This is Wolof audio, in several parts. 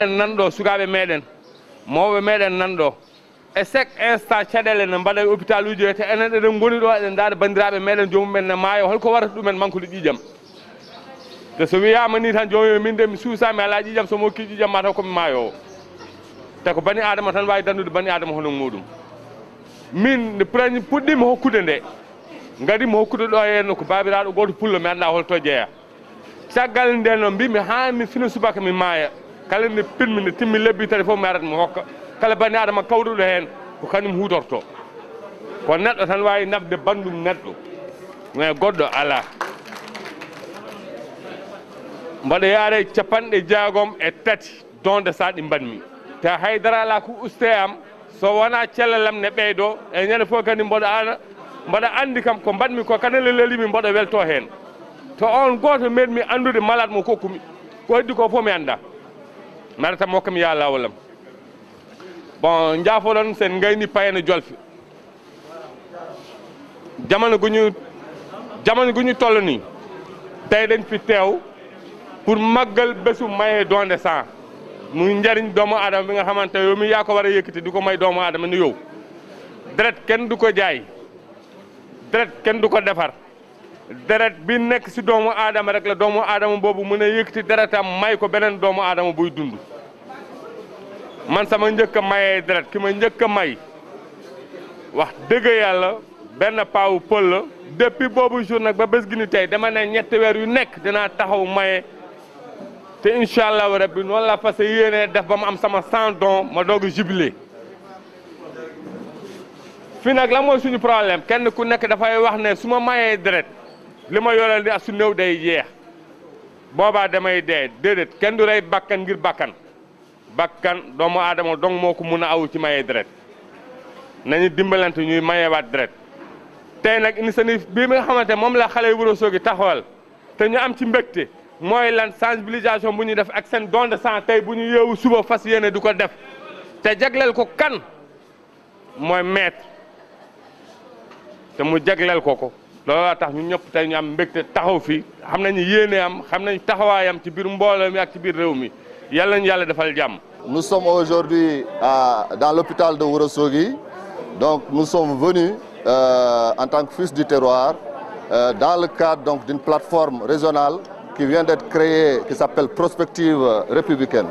nanɗo sukaɓe meɗen mawɓe meɗen nanɗo e chaque instant caɗele ne mbaɗa hôpital uji te enen eɗen goni ɗo eɗen daada bandiraɓe meɗen jomumen ne maayo holko warata ɗumen manque de ƴiƴam te so wiyama ni tan jomum min de mi suusami ala ƴiƴam somo hokki ƴiƴam mataw komi maayowo te ko bani adama tan wawi dandude bani adama hono muɗum min nde puɗɗimi hokkude nde gadimi hokkude ɗo henno ko babiraɗo goto pullo mi anda holto jeeya caggal nde no mbimi ha mi fina subaka mi maaya kala nde pinmi nde timmi lebbi tati fof mi arat mi hokka kala bani adama kawɗuɗo hen ko kañum hutorto ko neɗɗo tan wawi nafde bandum neɗɗo mais goɗɗo ala mbaɗa yaare 50 donde sa ɗi mbanmi te haydara ala ko uste am so wona cellalam ne ɓeydo e ñande fof kadi mbaɗa andi kam ko mbaɗmi ko kanele lelimi mbaɗa welto hen to on goto meɗmi andude malade mo kokkumi ko heddi ko fof mi anda mi arata mokkami ya lawolam bon jaafoɗon sen gayni payene jolfe jamano guñu toll ni tay dañ fi teew pour maggal bésu maye donde sang muy njariñ doomu aadama bi nga xamante yow mi yaa ko war a yëkkati di ko may doomu aadama ni yow deret kenn du ko jaay deret kenn du ko defar deret bi nekk si doomu aadama rek la doomu aadama boobu mën a yëkkati deretam may ko beneen doomu aadama buy dund man sama njëkk a mayee deret ki ma njëkk a may wax dëgg yàlla benn paawu pël la depuis boobu jour nag ba bés gi ni tey dama ne 7 weer yu nekk dinaa taxaw maye te incha allahu rabbi noonu la fas yéenee def ba mu am sama 100 don ma doog a jubilé fii nag la mooy suñu problème kenn ku nekk dafay wax ne su ma mayee deret li ma yoreel ni ak su néew day jeex boobaa damay dee déedéet kenn du rey bakkan ngir bakkan doomu aadama dong moo ko mun a awu ci mayee deret nañu dimbalante ñuy mayewaat deret tey nag initiative bii nga xamante moom la xale yu Ourossogui taxawal te ñu am ci mbégte mooy lan sensibilisation bu ñuy def ak seen don de sang tey bu ñu yeewu suba fas yéene du ko def te jagleel ko kan mooy maître te mu jagleel ko looloo tax ñu ñëpp tey ñu am mbégte taxaw fi xam nañu yéene am xam nañu taxawaayam ci biir mbooloo mi ak ci biir réew mi yàlla nañu yàlla defal jàmm. Nous sommes aujourd'hui dans l'hôpital de Ourossogui. Donc nous sommes venus en tant que fils du terroir dans le cadre donc d'une plateforme régionale qui vient d'être créée, qui s'appelle Prospective républicaine.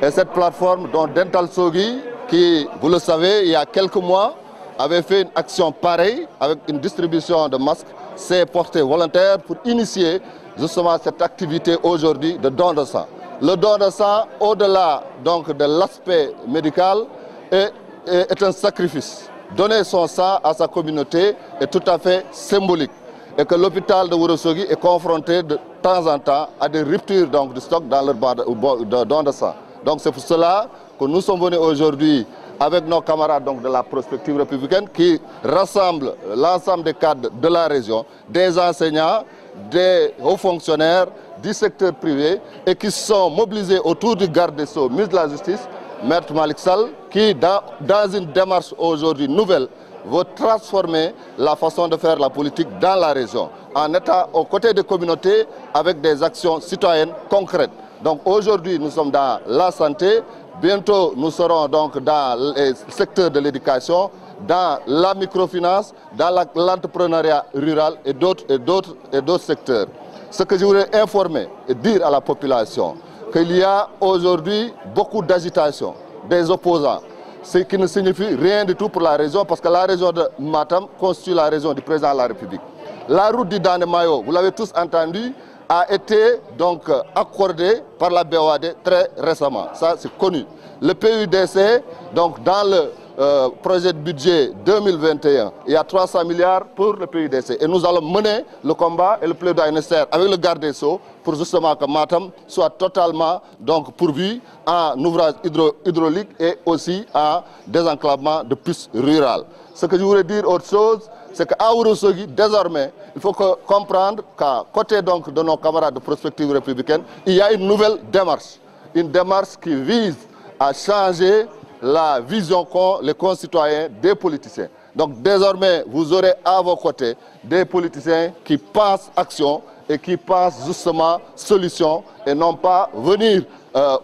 Et cette plateforme, dont Dental Sogui, qui, vous le savez, il y a quelques mois, avait fait une action pareille avec une distribution de masques, s'est porté volontaire pour initier justement cette activité aujourd'hui de don de sang. Le don de sang, au-delà donc de l'aspect médical, est un sacrifice. Donner son sang à sa communauté est tout à fait symbolique. Et que l'hôpital de Ourossogui est confronté de temps en temps à des ruptures donc, de stock dans leur don de sang. Donc c'est pour cela que nous sommes venus aujourd'hui avec nos camarades donc, de la Prospective républicaine qui rassemble l'ensemble des cadres de la région, des enseignants, des hauts fonctionnaires, du secteur privé et qui sont mobilisés autour du garde des Sceaux, ministre de la Justice, Maître Malick Sall, qui dans une démarche aujourd'hui nouvelle veut transformer la façon de faire la politique dans la région, en étant aux côtés des communautés avec des actions citoyennes concrètes. Donc aujourd'hui, nous sommes dans la santé, bientôt nous serons donc dans les secteurs de l'éducation, dans la microfinance, dans l'entrepreneuriat rural et d'autres secteurs. Ce que je voudrais informer et dire à la population, qu'il y a aujourd'hui beaucoup d'agitation des opposants, ce qui ne signifie rien du tout pour la région, parce que la région de Matam constitue la région du président de la République. La route du Dané-Mayo, vous l'avez tous entendu, a été donc accordée par la BOAD très récemment. Ça, c'est connu. Le PUDC, donc dans le projet de budget 2021, il y a 300 milliards pour le PUDC. Et nous allons mener le combat et le plaidoyer nécessaire avec le garde des Sceaux pour justement que Matam soit totalement donc, pourvu en ouvrage hydraulique et aussi en désenclavement de pistes rurales. Ce que je voulais dire autre chose, c'est qu'à Ourossogui, désormais, il faut comprendre qu'à côté donc, de nos camarades de Prospective républicaine, il y a une nouvelle démarche. Une démarche qui vise à changer la vision qu'ont les concitoyens des politiciens. Donc désormais, vous aurez à vos côtés des politiciens qui pensent action et qui pensent justement solution et non pas venir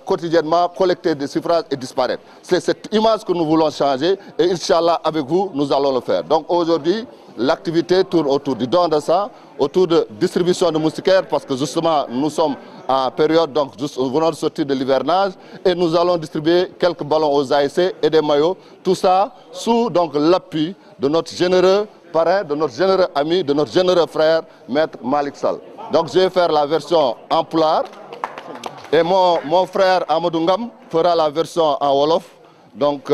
quotidiennement collecter des suffrages et disparaître. C'est cette image que nous voulons changer et Inch'Allah, avec vous, nous allons le faire. Donc aujourd'hui, l'activité tourne autour du don de sang, autour de distribution de moustiquaires, parce que justement, nous sommes en période, donc nous venons de sortir de l'hivernage, et nous allons distribuer quelques ballons aux ASC et des maillots. Tout ça sous l'appui de notre généreux parrain, de notre généreux ami, de notre généreux frère, Maître Malick Sall. Donc je vais faire la version en pulaar. Et mon frère Amadou Ngam fera la version en Wolof. Donc,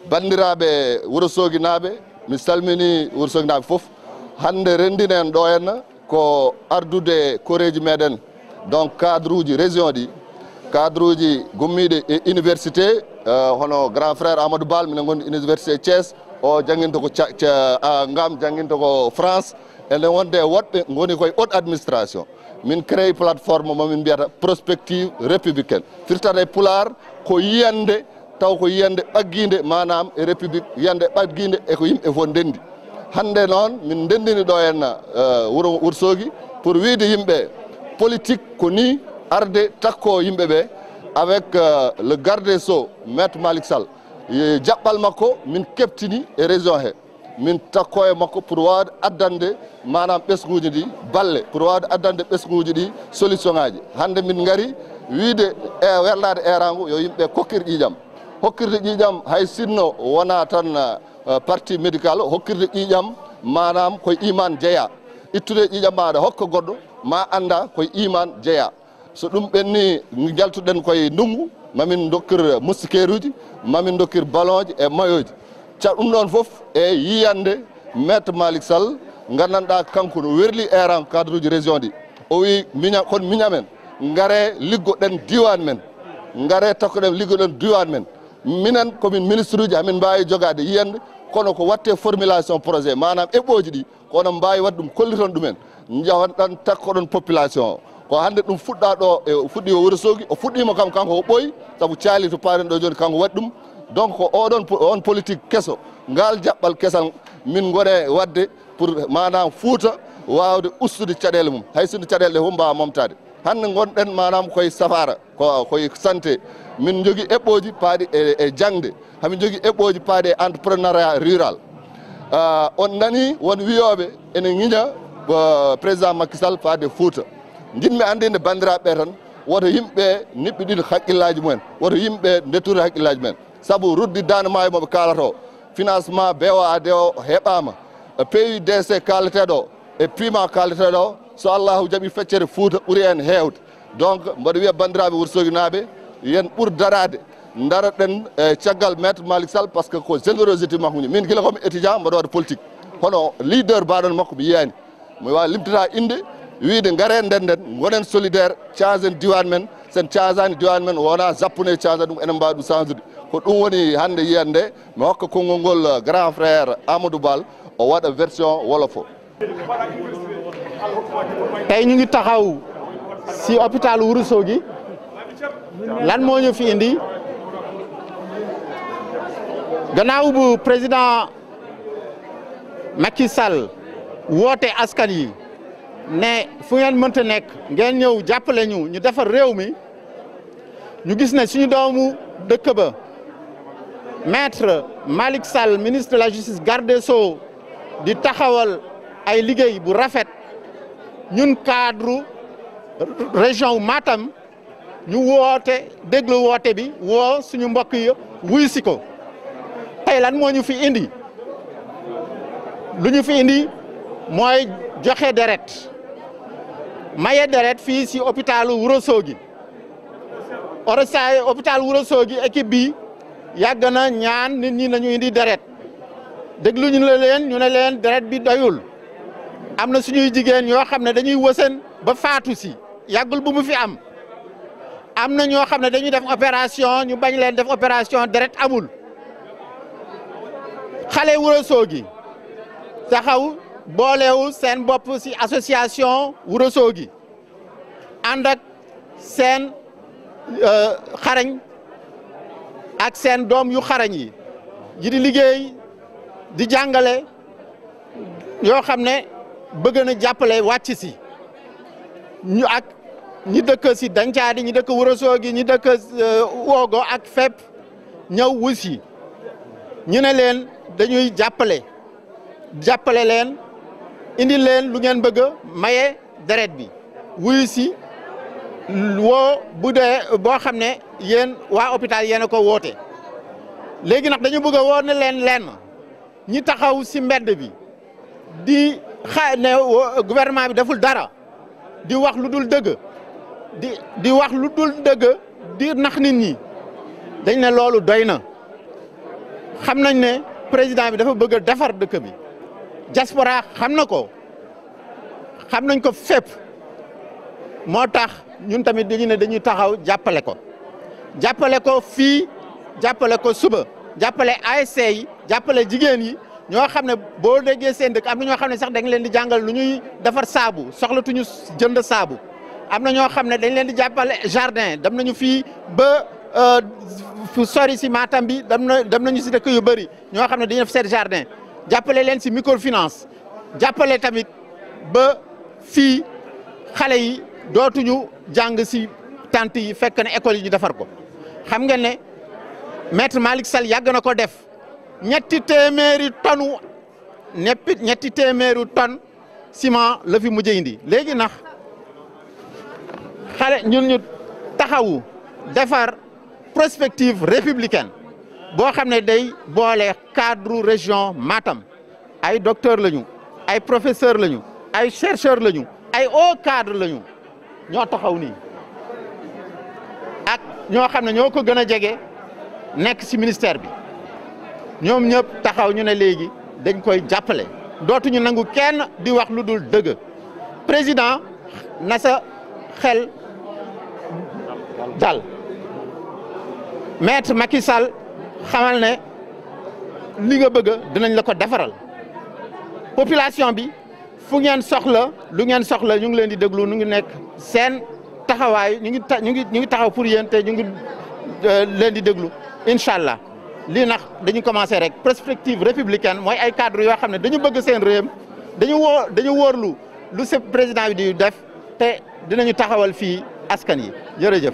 bandiraɓe Wourossogui naɓe, mi salmini Wourossogui naɓe fof. Hande rendinen ɗo henna ko ardude koreji meɗen, donc cadre uji région ɗi, cadre uji gummiɗe e université, hono grand frère Amadou Bal, minen gondi université Thiès, o jangguinta ko Ngam jangguinta ko France, ene wonde woɗɓe goni koye haute administration. Min créé plateforme momin mbiyata prospective républicaine firtata e pulaar ko yiyande taw ko yiyande ɓagginde manam e république yiyande ɓagginde eko yimɓe fof ndendi hande noon min ndendini ɗo henna Wourossogui pour wiide yimɓe politique ko ni arde takko yimɓeɓe avec le garde des Sceaux Maître Malick Sall jaɓɓal makko min keɓtini e région he min takko e makko pour wawde addande manam ɓesguji ɗi balle pour wawde addande ɓesguji ɗi solution ngaji hande min gari wiide e werlade erangu yo yimɓe kokkir ƴiƴam hokkirde ƴiƴam hay sinno wona tan partie médical hokkirde ƴiƴam manam koye iman jeeya ittude ƴiƴam maɗa hokka goɗɗo ma anda koye iman jeeya so ɗum ɓenni jaltuɗen koye ndungu mamin dokkir moustiquaire uji mamin dokkir ballon ji e mayoji ɗum ɗon fof e yiyande Maître Malick Sall gandanɗa kanko no werli eran cadre uji région ɗi o wi kon miñamen ngare liggoɗen diwan men ngare takkoɗen liggoɗen diwan men minen komin ministre uji hamin mbawi jogade yiyande kono ko watte formulation projet manam eɓɓoji ɗi kono mbawi wadde ɗum kolliton ɗumen jawan ɗan takkoɗon population o ko hande ɗum fuɗɗa ɗo e fuɗɗi o Wourossogui o fuɗɗima kam kanko o ɓooyi saabu caali to paren ɗo joni kanko waɗi ɗum donc on politique kesso ngal jaɓɓal kesal min gone wadde pour manam Fouta wawde ustude caɗele mum hay sinno caɗele ɗe fof mbawa momtade hande gonɗen manam koye safara koye santé min jogui eɓɓoji paaɗi e jangde hamin jogui eɓɓoji paaɗi e entrepreneuriat rural on nani won wiyoɓe ene ñiña président Macky Sall faade Fouta jinmi andinde bandiraɓe tan woto yimɓe niɓɓiɗin haqqillaji mumen woto yimɓe dettude haqqillaji mumen saabu ruddi dane maayo moɓe kalata financement BOAD o heɓama PUDC kaleteɗo e PUMA kaleteɗo so Allahu jaaɓi feccere Fouta ɓuuri hen hewde donc mboɗo wiya bandiraɓe Wourossogui naɓe yen ɓuur darade daroɗen e caggal Maître Malick Sall par ce que ko générosité makko min guila komi étudiant mboɗo waɗa politique hono leader baɗon makko mi yiyani mi wawi limtata inde wiide garen ndenden gonen solidaire changen diwan men sen changani diwan men wona jappune change ɗum enen mbawi ɗum changede ko ɗum woni hande yiyande mi hokka konngol ngol grand frère Amadou Bal o waɗa version wolofo. tey ñu ngi taxaw si hôpital Wourossogui lan moo ñu fi indi gannaaw bu président Macky Sall woote askan yi ne fu ngeen mënta nekk ngeen ñëw jàppale ñu defar réew mi ñu gis ne suñu doomu dëkk ba Maître Malick Sall ministre de la justice garde des Sceaux di taxawal ay liggéey bu rafet ñun cadre région wu Matam ñu woote déglu woote bi woo suñu mbokk yi wuy si ko tey lan moo ñu fi indi lu ñu fi indi mooy joxe deret maye deret fii si hôpital Wourossogui hôpital Wourossogui équipe bi yàgg na ñaan nit ñi nañu indi deret déglu ñu ne leen deret bi doyul am na suñuy jigéen yoo xam ne dañuy wësen ba faatu si yàggul bu mu fi am na ñoo xam ne dañuy def opération ñu bañ leen def opération deret amul xale Wourossogui taxaw boolewu seen bopp si association Wourossogui ànd ak seen xarañ ak seen doom yu xarañ yi di liggéey di jàngale yoo xam ne bëgg na jàppale wàcc si ñu ak ñi dëkk si Dancadi ñi dëkk Ourossogui ñi dëkk Wogo ak fépp ñëw wusi ñu ne leen dañuy jàppale leen indi leen lu ngeen bëgg maye deret bi wuyu si woo bu dee boo xam ne yéen waa hôpital yéen a ko woote léegi nag dañu bëgg a woo ne leen lenn ñi taxaw si mbedd bi di ne gouvernement bi deful dara di wax lu dul dëgg di wax lu dul dëgg di nax nit ñi dañ ne loolu doy na xam nañ ne président bi dafa bëgg a defar dëkk bi diaspora xam nañ ko fépp moo tax ñun tamit dañu ne dañuy taxaw jàppale ko fii jàppale ko suba jàppale ASC yi jàppale jigéen yi ñoo xam ne boo déggee seen dëkk am na ñoo xam ne sax dañ leen di jàngal lu ñuy defar saabu soxlatuñu jënd saabu am na ñoo xam ne dañ leen di jàppale jardin dem nañu fii ba fu sori si Matam bi dem nañu si dëkk yu bëri ñoo xam ne dañuy def seen jardin jàppale leen si microfinance jàppale tamit ba fii xale yi dootuñu jàng si tant yi fekk ne école yi ñu defar ko xam ngeen ne maître Malick Sall yàgg na ko def ñetti téeméeri tonne ciment la fi mujj indi léegi nax xale ñun ñu taxawu defar prospective républicaine boo xam ne day boole cadre région Matam ay docteur lañu ay professeur lañu ay chercheur lañu ay haut cadre lañu ñoo taxaw nii ak ñoo xam ne ñoo ko gën a jege nekk ci ministère bi ñoom ñëpp taxaw ñu ne léegi dañ koy jàppale dootuñu nangu kenn di wax lu dul dëgg président na sa xel dal maître Macky Sall xamal ne li nga bëgg dinañ la ko defaral population bi fu ngeen soxla lu ngeen soxla ñu ngi leen di déglu ñu ngi nekk seen taxawaay ñu ngi taxaw pour yéen te ñu ngi leen di déglu incha allah lii nag dañu commencé rek perspective républicaine mooy ay cadre yoo xam ne dañu bëgg seen réew dañu wóorlu lu se président bi di def te dinañu taxawal fii askan yi jërëjëf.